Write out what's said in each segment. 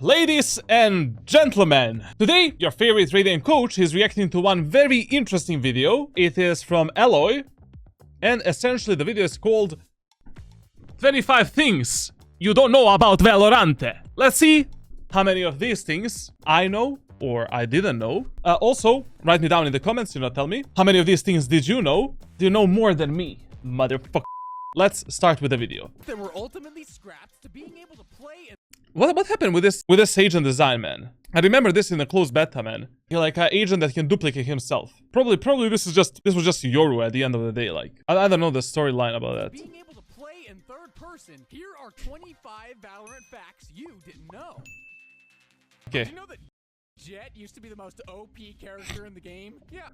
Ladies and gentlemen, today your favorite Radiant coach is reacting to one very interesting video. It is from Alloy, and essentially the video is called 25 Things You Don't Know About Valorant. Let's see how many of these things I know or I didn't know. Also, write me down in the comments, tell me. How many of these things did you know? Do you know more than me, motherfucker? Let's start with the video. That were ultimately scrapped to being able to play and What happened with this agent design, man? I remember this in the closed beta, man. You're like an agent that can duplicate himself. Probably this was just Yoru at the end of the day. Like I don't know the storyline about that. being able to play in third person. Here are 25 Valorant facts you didn't know. Okay. Did you know that Jett used to be the most OP character in the game? Yeah.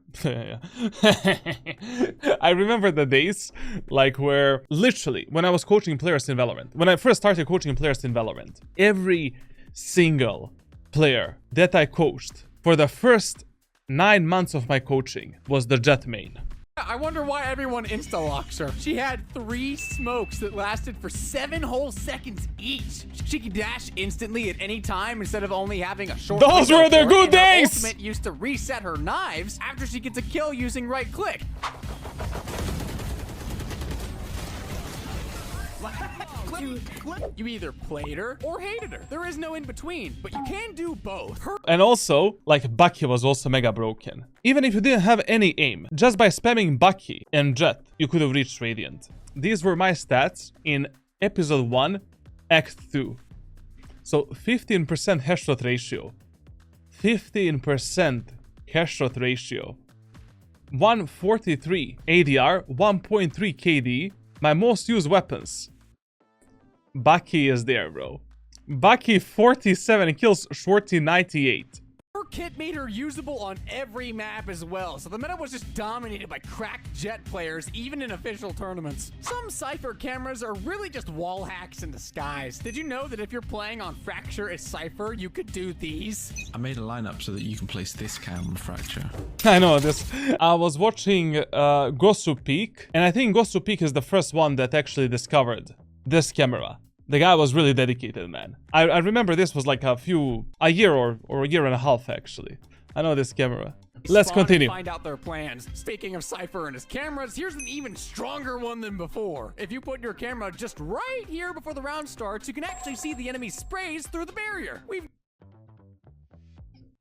I remember the days like where literally when I was coaching players in Valorant, when I first started coaching players in Valorant, every single player that I coached for the first 9 months of my coaching was the Jett main. I wonder why everyone insta-locks her. She had 3 smokes that lasted for 7 whole seconds each. She could dash instantly at any time instead of only having a short window. Those were the good and her days! ultimate used to reset her knives after she gets a kill using right click. You either played her or hated her. There is no in between, but you can do both. And also, like, Bucky was also mega broken. Even if you didn't have any aim, just by spamming Bucky and Jett, you could have reached Radiant. These were my stats in Episode 1, Act 2. So, 15% headshot ratio. 15% headshot ratio. 143 ADR, 1.3 KD. My most used weapons. Bucky is there, bro. Bucky 47 kills, Shorty 98. Her kit made her usable on every map as well, so the meta was just dominated by cracked Jett players, even in official tournaments. Some Cypher cameras are really just wall hacks in disguise. Did you know that if you're playing on Fracture as Cypher, you could do these? I made a lineup so that you can place this cam on Fracture. I know this. I was watching Gosu Peak, and I think Gosu Peak is the first one that actually discovered this camera. The guy was really dedicated, man. I remember this was like a year or a year and a half, actually. I know this camera. Let's continue. Find out their plans. Speaking of Cypher and his cameras, here's an even stronger one than before. If you put your camera just right here before the round starts, you can actually see the enemy sprays through the barrier.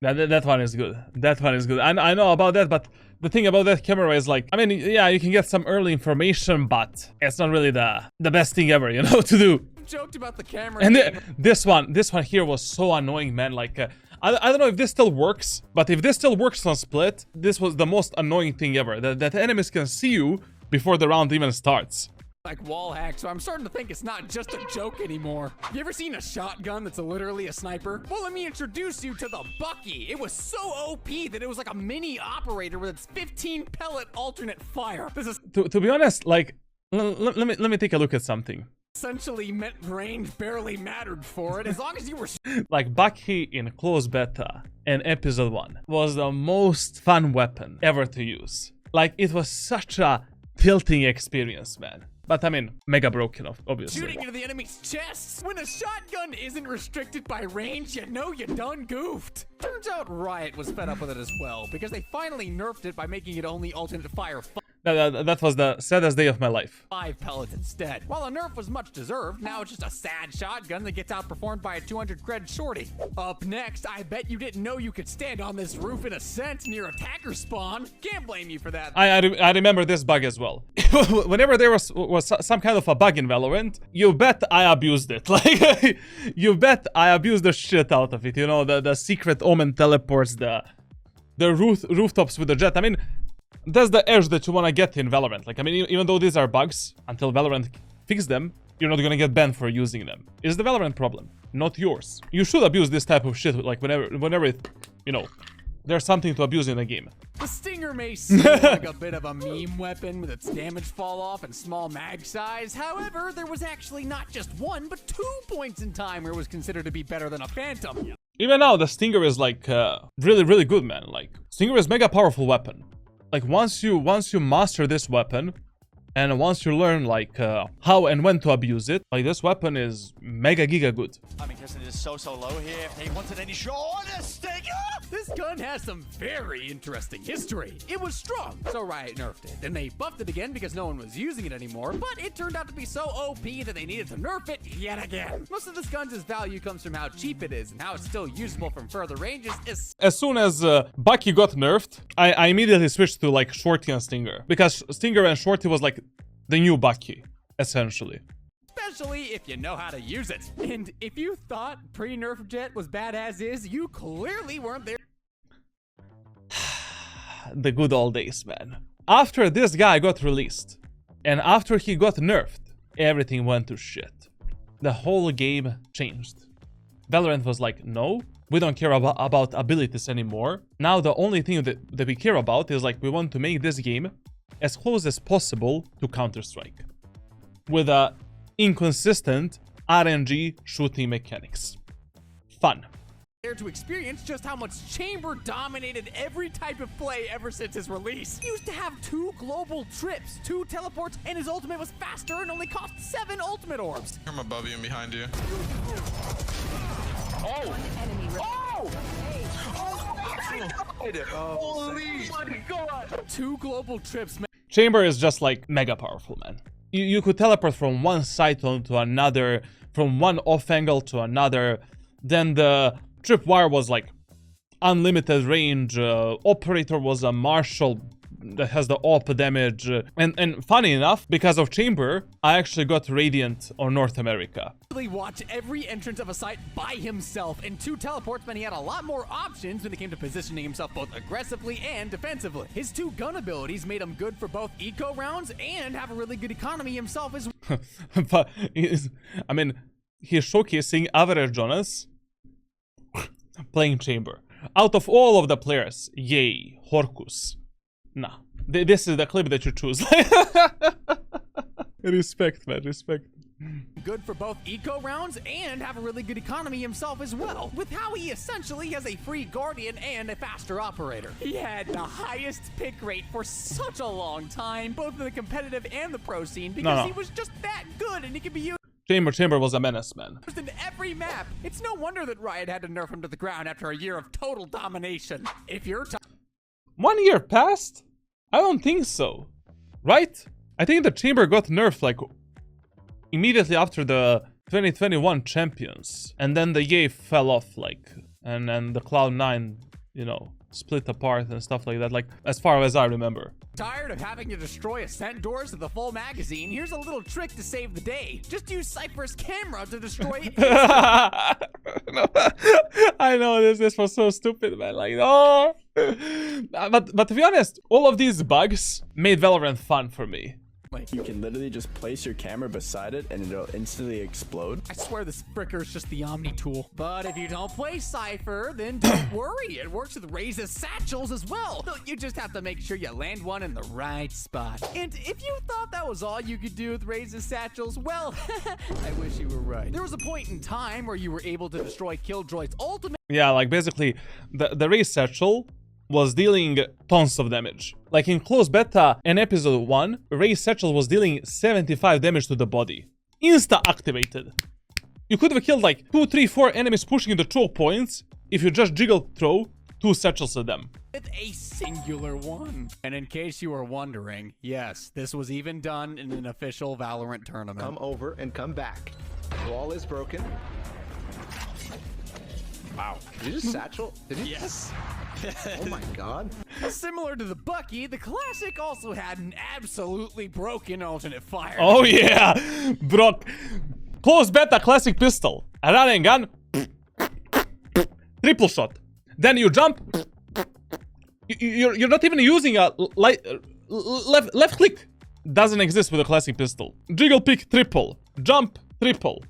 That one is good. That one is good. I know about that, but the thing about that camera is like, I mean, yeah, you can get some early information, but it's not really the best thing ever, to do. Joked about the camera. And this one here was so annoying, man. Like, I don't know if this still works, but if this still works on Split, this was the most annoying thing ever. That enemies can see you before the round even starts. Like wall hack, so I'm starting to think it's not just a joke anymore. Have you ever seen a shotgun that's literally a sniper? Well, let me introduce you to the Bucky. It was so OP that it was like a mini operator with its 15 pellet alternate fire. This is to be honest, like, let me take a look at something. Essentially meant range barely mattered for it, as long as you were like Bucky in closed beta in Episode 1 was the most fun weapon ever to use. Like, it was such a tilting experience, man. But I mean, mega broken, obviously. Shooting into the enemy's chests. When a shotgun isn't restricted by range, you know you done goofed. Turns out Riot was fed up with it as well, because they finally nerfed it by making it only alternate fire. That was the saddest day of my life. 5 pellets instead. While a nerf was much deserved, now it's just a sad shotgun that gets outperformed by a 200 cred shorty. Up next, I bet you didn't know you could stand on this roof in Ascent near attacker spawn. Can't blame you for that. I remember this bug as well. Whenever there was some kind of a bug in Valorant, you bet I abused it. Like, you bet I abused the shit out of it. The secret omen teleports, the rooftops with the Jett. I mean, that's the edge that you want to get in Valorant. Like, I mean, even though these are bugs, until Valorant fix them, you're not gonna get banned for using them. It's the Valorant problem, not yours. You should abuse this type of shit, like, whenever it, there's something to abuse in a game. The Stinger may seem like a bit of a meme weapon with its damage fall off and small mag size. However, there was actually not just 1, but 2 points in time where it was considered to be better than a Phantom. Even now, the Stinger is like really, really good, man. Like, Stinger is mega powerful weapon. Like, once you master this weapon, And once you learn like how and when to abuse it, like this weapon is mega giga good. I mean, Kristen is so low here. If he wanted any shot, a stinger! This gun has some very interesting history. It was strong, so Riot nerfed it. Then they buffed it again because no one was using it anymore, but it turned out to be so OP that they needed to nerf it yet again. Most of this gun's value comes from how cheap it is and how it's still usable from further ranges. As soon as Bucky got nerfed, I immediately switched to like Shorty and Stinger. Because Stinger and Shorty was like the new Bucky, essentially. Especially if you know how to use it. And if you thought pre-nerf Jett was bad as is, you clearly weren't there. The good old days, man. After this guy got released, and after he got nerfed, everything went to shit. The whole game changed. Valorant was like, no, we don't care about abilities anymore. Now the only thing that we care about is like, we want to make this game as close as possible to Counter-Strike. With a inconsistent RNG shooting mechanics. Fun. To experience just how much Chamber dominated every type of play ever since his release. He used to have 2 global trips, 2 teleports, and his ultimate was faster and only cost 7 ultimate orbs. I'm above you and behind you. Oh! Holy God! 2 global trips, man. Chamber is just like mega powerful, man. You could teleport from one side to another, from one off angle to another. Then the tripwire was like unlimited range. Operator was a marshal that has the AWP damage. And funny enough, because of Chamber, I actually got Radiant on North America. Watch every entrance of a site by himself, and 2 teleports meant he had a lot more options when it came to positioning himself both aggressively and defensively. His 2 gun abilities made him good for both eco rounds and have a really good economy himself as well. But I mean, he's showcasing average on us playing Chamber. Out of all of the players, yay, Horkus. Nah, this is the clip that you choose. Respect, man, respect. Good for both eco rounds and have a really good economy himself as well, with how he essentially has a free Guardian and a faster operator. He had the highest pick rate for such a long time, both in the competitive and the pro scene, because he was just that good and he could be used Chamber was a menace, man. in every map. It's no wonder that Riot had to nerf him to the ground after a year of total domination. If you're 1 year passed? I don't think so. Right? I think the Chamber got nerfed like immediately after the 2021 champions. And then the EA fell off like, and then the Cloud9, you know, split apart and stuff like that, like as far as I remember. tired of having to destroy ascent doors with a full magazine, here's a little trick to save the day. Just use Cypher's camera to destroy it. No, I know this was so stupid, man. Like, no. But to be honest, all of these bugs made Valorant fun for me. You can literally just place your camera beside it and it'll instantly explode. I swear this fricker is just the Omni tool. But if you don't play Cypher, then don't worry. It works with Raze's satchels as well. You just have to make sure you land one in the right spot. And if you thought that was all you could do with Raze's satchels, well, I wish you were right. There was a point in time where you were able to destroy Killjoy's ultimate. Yeah, like basically the Raze satchel was dealing tons of damage. Like in closed beta in episode 1, Raze satchel was dealing 75 damage to the body. Insta-activated. You could have killed like 2, 3, 4 enemies pushing the choke points if you just jiggle throw 2 satchels at them. With a singular one. And in case you were wondering, yes, this was even done in an official Valorant tournament. Come over and come back. Wall is broken. Wow. Did you just satchel? Did you? Yes. Oh my god. Similar to the Bucky, the Classic also had an absolutely broken alternate fire. Oh yeah! Brock. Closed beta classic pistol. A running gun. Triple shot. Then you jump. You're not even using a left click. Doesn't exist with a classic pistol. Jiggle pick triple. Jump triple.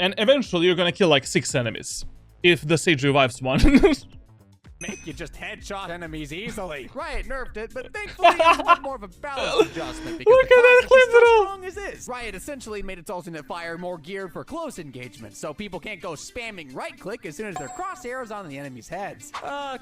And eventually you're gonna kill like 6 enemies. If the Sage revives one. make you just headshot enemies easily. Riot nerfed it, but thankfully it was a bit more of a balance adjustment because Look at that, the cleans class it is all. so strong as is. Riot essentially made its alternate fire more geared for close engagement, so people can't go spamming right-click as soon as their crosshairs on the enemy's heads.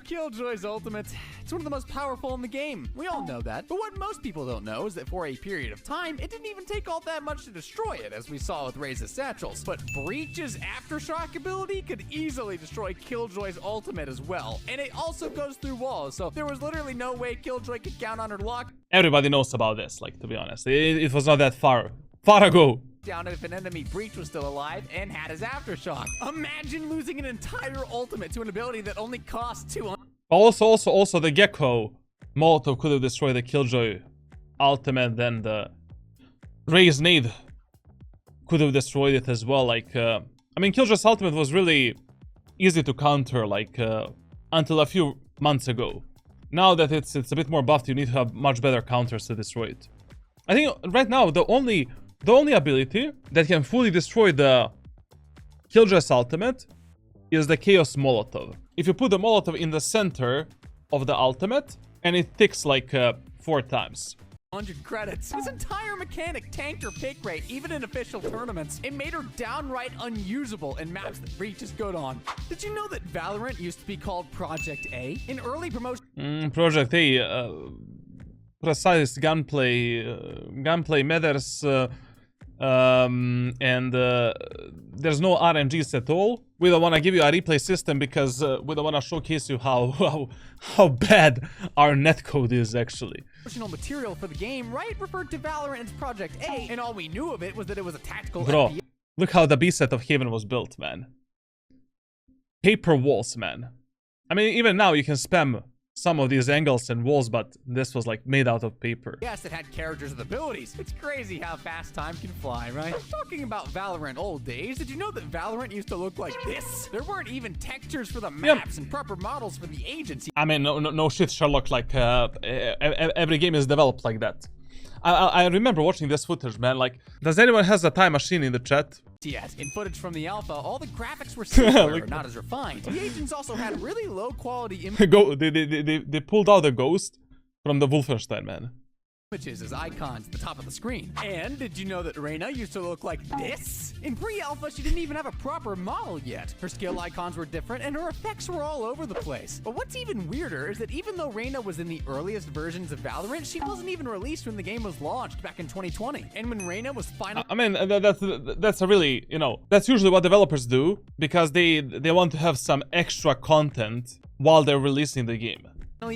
Killjoy's ultimate, it's one of the most powerful in the game. We all know that, but what most people don't know is that for a period of time, it didn't even take all that much to destroy it, as we saw with Raze's satchels. But Breach's aftershock ability could easily destroy Killjoy's ultimate as well, and it also goes through walls, so there was literally no way Killjoy could count on her lock. Everybody knows about this, like, to be honest. It was not that far ago. Down if an enemy Breach was still alive and had his aftershock. Imagine losing an entire ultimate to an ability that only costs 200. Also, the Gecko Molotov could have destroyed the Killjoy ultimate, then the Raze nade could have destroyed it as well. Like, I mean, Killjoy's ultimate was really easy to counter, like, until a few months ago. Now that it's a bit more buffed, you need to have much better counters to destroy it. I think right now the only ability that can fully destroy the Killjoy's ultimate is the Chaos Molotov. If you put the Molotov in the center of the ultimate, and it ticks like 4 times. 100 credits. This entire mechanic tanked her pick rate, even in official tournaments. It made her downright unusable in maps that Breach is good on. Did you know that Valorant used to be called Project A? In early promotion... Project A, precise gunplay matters, and there's no RNGs at all. We don't want to give you a replay system because we don't want to showcase you how bad our netcode is actually. Promotional material for the game, Riot referred to Valorant as Project A, and all we knew of it was that it was a tactical Bro, FPS. look how the B set of Haven was built, man. Paper walls, man. I mean, even now you can spam some of these angles and walls, but this was like made out of paper. Yes, it had characters with abilities. It's crazy how fast time can fly, right? Talking about Valorant old days, did you know that Valorant used to look like this? There weren't even textures for the maps and proper models for the agents. I mean, no shit, Sherlock, like, every game is developed like that. I remember watching this footage, man, like, does anyone has a time machine in the chat? Yes, in footage from the alpha, all the graphics were simpler, not as refined. The agents also had really low quality They pulled out the ghost from the Wolfenstein, man. images as icons at the top of the screen. And did you know that Reyna used to look like this? In pre-alpha, she didn't even have a proper model yet. Her skill icons were different and her effects were all over the place. But what's even weirder is that even though Reyna was in the earliest versions of Valorant, she wasn't even released when the game was launched back in 2020. And when Reyna was finally... I mean, that's a really, you know, that's usually what developers do because they want to have some extra content while they're releasing the game.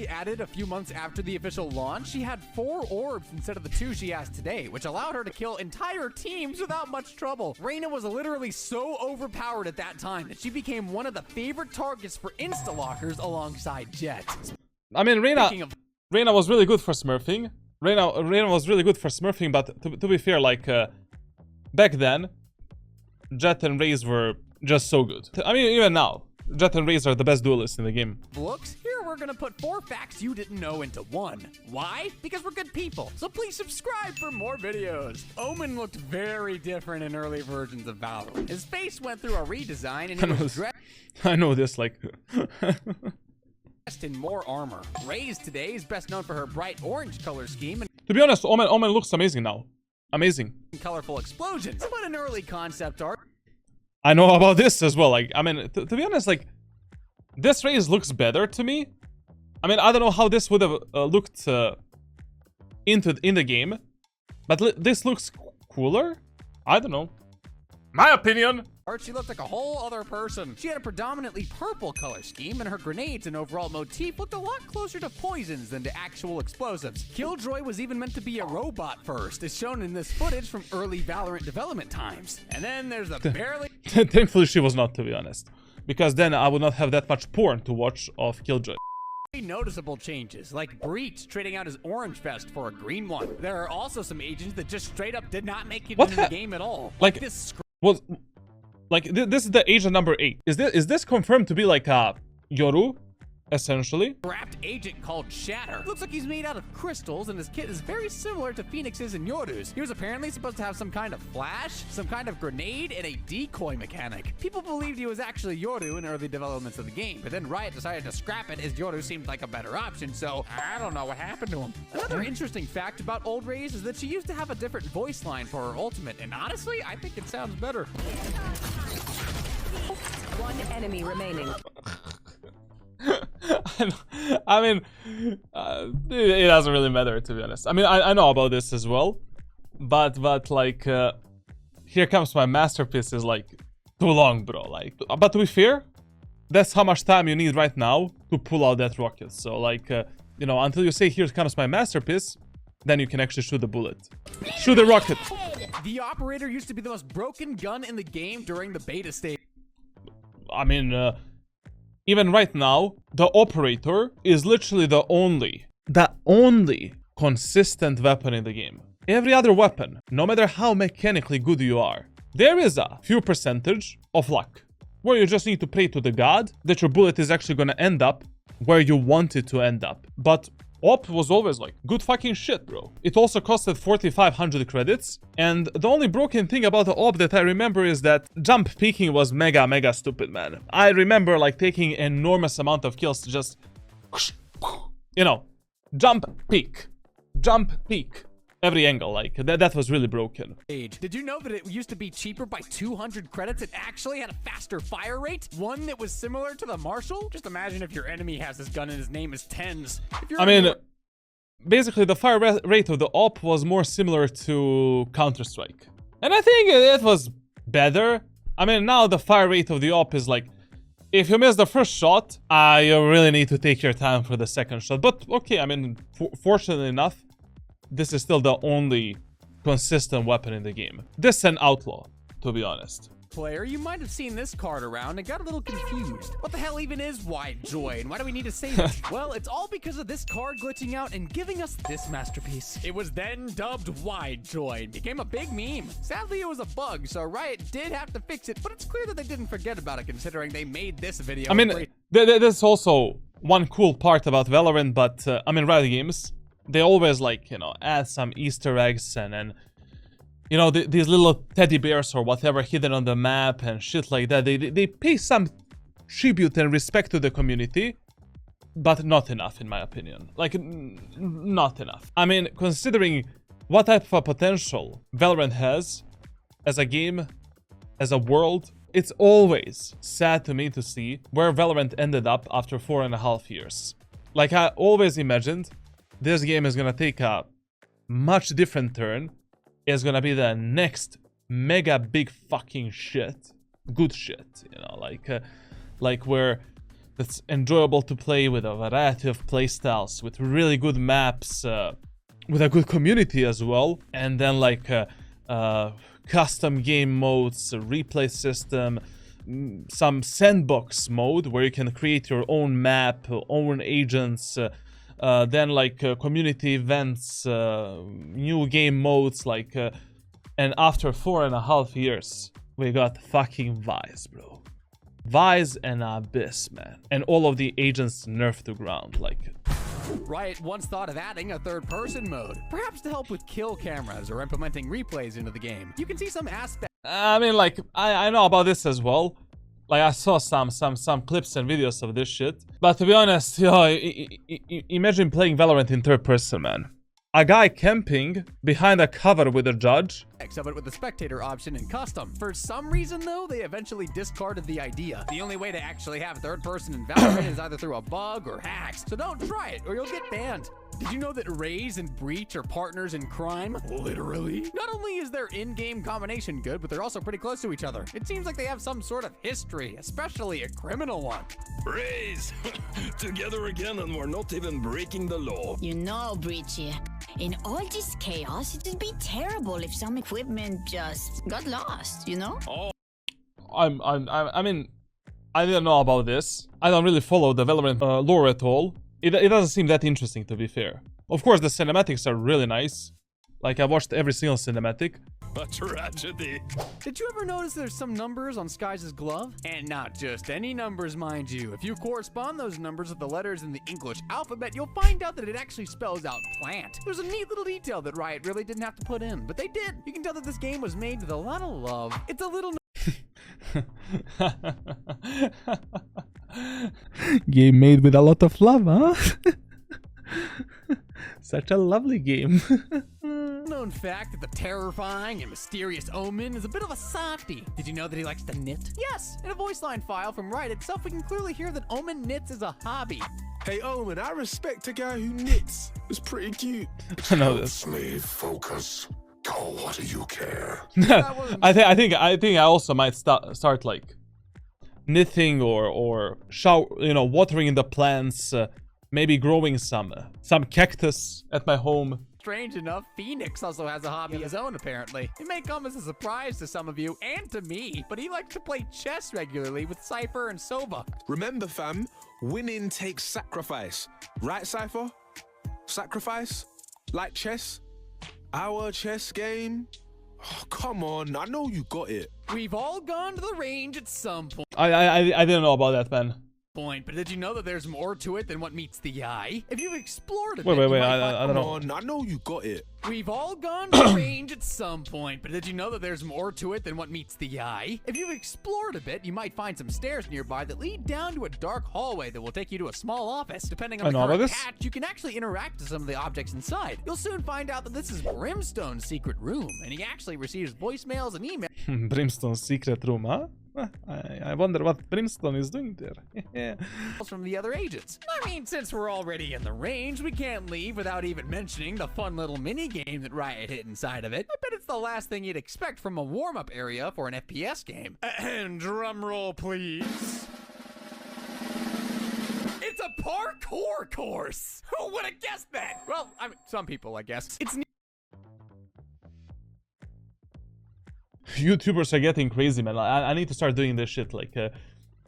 added a few months after the official launch, she had 4 orbs instead of the 2 she has today, which allowed her to kill entire teams without much trouble. Reyna was literally so overpowered at that time that she became one of the favorite targets for insta-lockers alongside Jett. I mean, Reyna was really good for smurfing. Reyna was really good for smurfing, but to be fair, like, back then, Jett and Raze were just so good. I mean, even now, Jett and Raze are the best duelists in the game. Looks, here we're gonna put 4 facts you didn't know into 1. Why? Because we're good people, so please subscribe for more videos. Omen looked very different in early versions of Valorant. His face went through a redesign and he was dressed I know this, like... in more armor. Raze today is best known for her bright orange color scheme and To be honest, Omen looks amazing now. Amazing. colorful explosions, but in early concept art, I know about this as well. Like, I mean, to be honest, like, this Raze looks better to me. I mean, I don't know how this would have looked in the game, but this looks cooler. I don't know. My opinion. she looked like a whole other person. She had a predominantly purple color scheme, and her grenades and overall motif looked a lot closer to poisons than to actual explosives. Killjoy was even meant to be a robot first, as shown in this footage from early Valorant development times. And then there's the barely Thankfully, she was not, to be honest, because then I would not have that much porn to watch of Killjoy. noticeable changes, like Breach trading out his orange vest for a green one. There are also some agents that just straight up did not make it into the game at all. Like, this was... Like, this is the agent number 8. Is this confirmed to be like a Yoru? essentially. Wrapped agent called Shatter. Looks like he's made out of crystals, and his kit is very similar to Phoenix's and Yoru's. He was apparently supposed to have some kind of flash, some kind of grenade, and a decoy mechanic. People believed he was actually Yoru in early developments of the game, but then Riot decided to scrap it as Yoru seemed like a better option, so I don't know what happened to him. Another interesting fact about old Raze is that she used to have a different voice line for her ultimate, and honestly, I think it sounds better. One enemy remaining. I mean, it doesn't really matter, to be honest. I mean, I know about this as well, but like, here comes my masterpiece is like too long, bro. Like, but to be fair, that's how much time you need right now to pull out that rocket. So like, you know, until you say here comes my masterpiece, then you can actually shoot the bullet. Shoot the rocket. The operator used to be the most broken gun in the game during the beta stage. I mean, even right now, the operator is literally the only consistent weapon in the game. Every other weapon, no matter how mechanically good you are, there is a few percentage of luck, where you just need to pray to the god that your bullet is actually gonna end up where you want it to end up. But Op was always like good fucking shit, bro. It also costed 4,500 credits, and the only broken thing about the Op that I remember is that jump peeking was mega stupid, man. I remember like taking enormous amount of kills to just, you know, jump peek every angle. Like that was really broken. Did you know that it used to be cheaper by 200 credits? It actually had a faster fire rate, one that was similar to the Marshall. Just imagine if your enemy has this gun and his name is Tens. I mean, basically the fire rate of the Op was more similar to Counter-Strike, and I think it was better. I mean, now the fire rate of the Op is like, if you miss the first shot, you really need to take your time for the second shot. But okay, I mean, fortunately enough, this is still the only consistent weapon in the game. This is an outlaw, to be honest. Player, you might have seen this card around and got a little confused. What the hell even is Wide Joy, and why do we need to say this? Well, it's all because of this card glitching out and giving us this masterpiece. It was then dubbed Wide Joy and became a big meme. Sadly, it was a bug, so Riot did have to fix it, but it's clear that they didn't forget about it considering they made this video. I mean, there's also one cool part about Valorant, but I mean, Riot Games, they always like, you know, add some Easter eggs and you know, these little teddy bears or whatever hidden on the map and shit like that. They pay some tribute and respect to the community, but not enough in my opinion. Like, not enough. I mean, considering what type of potential Valorant has as a game, as a world, it's always sad to me to see where Valorant ended up after 4.5 years. Like, I always imagined this game is gonna take a much different turn. It's gonna be the next mega big fucking shit. Good shit, you know, like where it's enjoyable to play with a variety of playstyles, with really good maps, with a good community as well, and then like custom game modes, a replay system, some sandbox mode where you can create your own map, own agents, then like community events, new game modes, like and after 4.5 years we got fucking Vice, bro. Vice and Abyss, man, and all of the agents nerfed to ground. Like, Riot once thought of adding a third-person mode, perhaps to help with kill cameras or implementing replays into the game. You can see some aspects. I mean, like, I know about this as well. Like, I saw some clips and videos of this shit. But to be honest, yo, imagine playing Valorant in third person, man. A guy camping behind a cover with a judge. Of it with the spectator option in custom. For some reason, though, they eventually discarded the idea. The only way to actually have third person in Valorant is either through a bug or hacks. So don't try it or you'll get banned. Did you know that Raze and Breach are partners in crime? Literally. Not only is their in-game combination good, but they're also pretty close to each other. It seems like they have some sort of history, especially a criminal one. Raze! Together again and we're not even breaking the law. You know, Breachy, in all this chaos, it would be terrible if some equipment just got lost, you know? Oh. I mean, I didn't know about this. I don't really follow the Valorant lore at all. It doesn't seem that interesting, to be fair. Of course, the cinematics are really nice. Like, I watched every single cinematic. A tragedy. Did you ever notice there's some numbers on Skies' glove? And not just any numbers, mind you. If you correspond those numbers with the letters in the English alphabet, you'll find out that it actually spells out plant. There's a neat little detail that Riot really didn't have to put in, but they did. You can tell that this game was made with a lot of love. It's a little... Game made with a lot of love, huh? Such a lovely game. known fact that the terrifying and mysterious Omen is a bit of a softie. Did you know that he likes to knit? Yes, in a voice line file from Riot itself, we can clearly hear that Omen knits as a hobby. Hey Omen, I respect a guy who knits. It's pretty cute. I know this. Me focus. Oh, what do you care? I think I also might start like knitting or watering the plants, maybe growing some cactus at my home. Strange enough, Phoenix also has a hobby of his own, apparently. It may come as a surprise to some of you and to me, but he likes to play chess regularly with Cypher and Sova. Remember, fam, winning takes sacrifice. Right, Cypher? Sacrifice? Like chess? Our chess game? Oh, come on, I know you got it. We've all gone to the range at some point. I didn't know about that, man. But did you know that there's more to it than what meets the eye? If you've explored it, wait, I don't know. Come on, I know you got it. We've all gone to the range at some point, but did you know that there's more to it than what meets the eye? If you've explored a bit, you might find some stairs nearby that lead down to a dark hallway that will take you to a small office. Depending on the current patch, you can actually interact with some of the objects inside. You'll soon find out that this is Brimstone's secret room, and he actually receives voicemails and emails. Brimstone's secret room, huh? I wonder what Brimstone is doing there. From the other agents. I mean, since we're already in the range, we can't leave without even mentioning the fun little mini game that Riot hit inside of it. I bet it's the last thing you'd expect from a warm-up area for an FPS game. And drum roll, please. It's a parkour course. Who would have guessed that? Well, I mean, some people, I guess. It's YouTubers are getting crazy, man. I need to start doing this shit, like,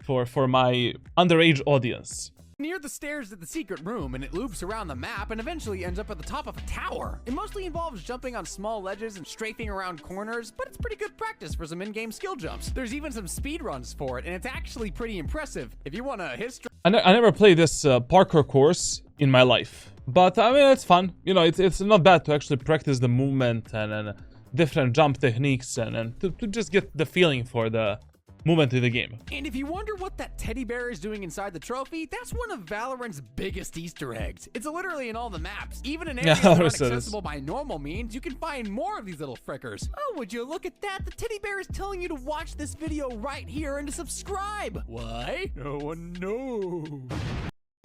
for my underage audience. Near the stairs at the secret room, and it loops around the map and eventually ends up at the top of a tower. It mostly involves jumping on small ledges and strafing around corners, but it's pretty good practice for some in-game skill jumps. There's even some speed runs for it, and it's actually pretty impressive. If you want a history... I never played this parkour course in my life, but I mean, it's fun. You know, it's not bad to actually practice the movement and different jump techniques and to just get the feeling for the movement in the game. And if you wonder what that teddy bear is doing inside the trophy, that's one of Valorant's biggest Easter eggs. It's literally in all the maps. Even in areas that aren't accessible by normal means, you can find more of these little frickers. Oh, would you look at that? The teddy bear is telling you to watch this video right here and to subscribe. Why? No one knows.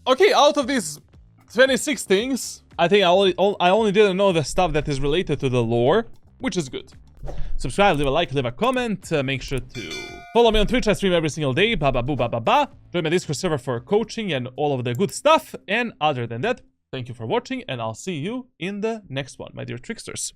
Okay, out of these 26 things, I think I only didn't know the stuff that is related to the lore, which is good. Subscribe, leave a like, leave a comment, make sure to follow me on Twitch. I stream every single day, ba ba boo ba ba ba. Join my Discord server for coaching and all of the good stuff. And other than that, thank you for watching, and I'll see you in the next one, my dear tricksters.